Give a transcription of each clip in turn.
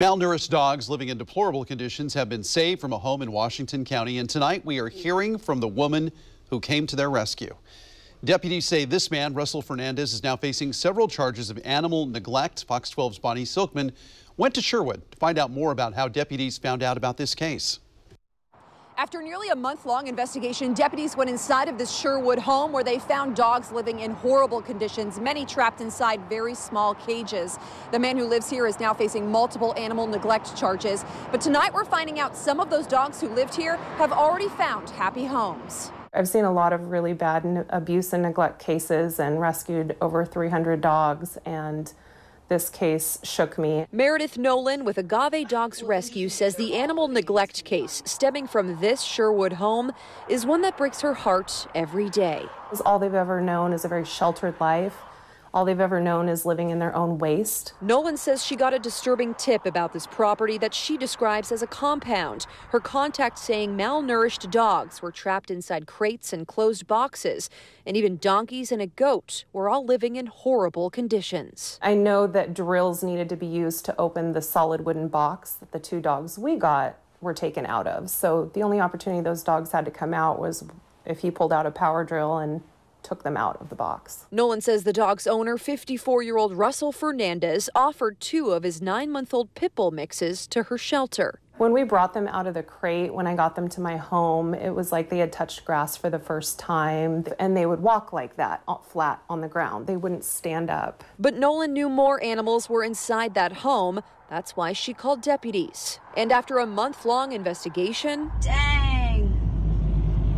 Malnourished dogs living in deplorable conditions have been saved from a home in Washington County, and tonight we are hearing from the woman who came to their rescue. Deputies say this man, Russell Fernandez, is now facing several charges of animal neglect. Fox 12's Bonnie Silkman went to Sherwood to find out more about how deputies found out about this case. After nearly a month-long investigation, deputies went inside of this Sherwood home where they found dogs living in horrible conditions, many trapped inside very small cages. The man who lives here is now facing multiple animal neglect charges. But tonight we're finding out some of those dogs who lived here have already found happy homes. I've seen a lot of really bad abuse and neglect cases and rescued over 300 dogs, and this case shook me. Meredith Nolan with Agave Dogs Rescue says the animal neglect case stemming from this Sherwood home is one that breaks her heart every day. All they've ever known is a very sheltered life. All they've ever known is living in their own waste. Nolan says she got a disturbing tip about this property that she describes as a compound. Her contact saying malnourished dogs were trapped inside crates and closed boxes, and even donkeys and a goat were all living in horrible conditions. I know that drills needed to be used to open the solid wooden box that the two dogs we got were taken out of. So the only opportunity those dogs had to come out was if he pulled out a power drill and took them out of the box. Nolan says the dog's owner, 54-year-old Russell Fernandez, offered 2 of his 9-month-old pit bull mixes to her shelter. When we brought them out of the crate, when I got them to my home, it was like they had touched grass for the first time, and they would walk like that, flat on the ground. They wouldn't stand up. But Nolan knew more animals were inside that home. That's why she called deputies. And after a month-long investigation, dang,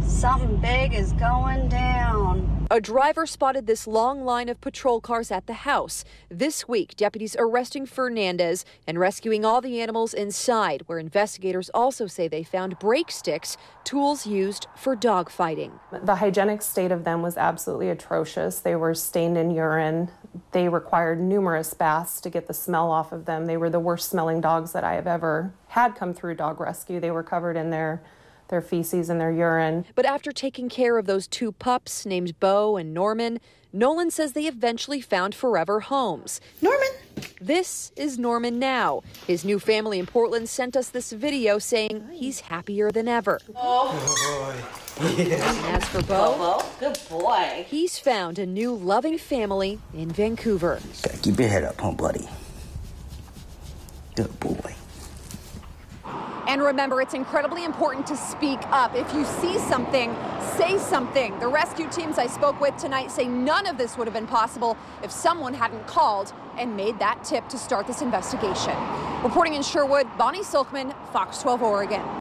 something big is going down. A driver spotted this long line of patrol cars at the house. This week, deputies arresting Fernandez and rescuing all the animals inside, where investigators also say they found brake sticks, tools used for dog fighting. The hygienic state of them was absolutely atrocious. They were stained in urine. They required numerous baths to get the smell off of them. They were the worst smelling dogs that I have ever had come through dog rescue. They were covered in their feces and their urine. But after taking care of those 2 pups named Bo and Norman, Nolan says they eventually found forever homes. Norman. This is Norman now. His new family in Portland sent us this video saying he's happier than ever. Oh, boy. Yeah. And as for Bo, good boy. He's found a new loving family in Vancouver. Gotta keep your head up, huh, buddy? Good boy. And remember, it's incredibly important to speak up. If you see something, say something. The rescue teams I spoke with tonight say none of this would have been possible if someone hadn't called and made that tip to start this investigation. Reporting in Sherwood, Bonnie Silkman, Fox 12 Oregon.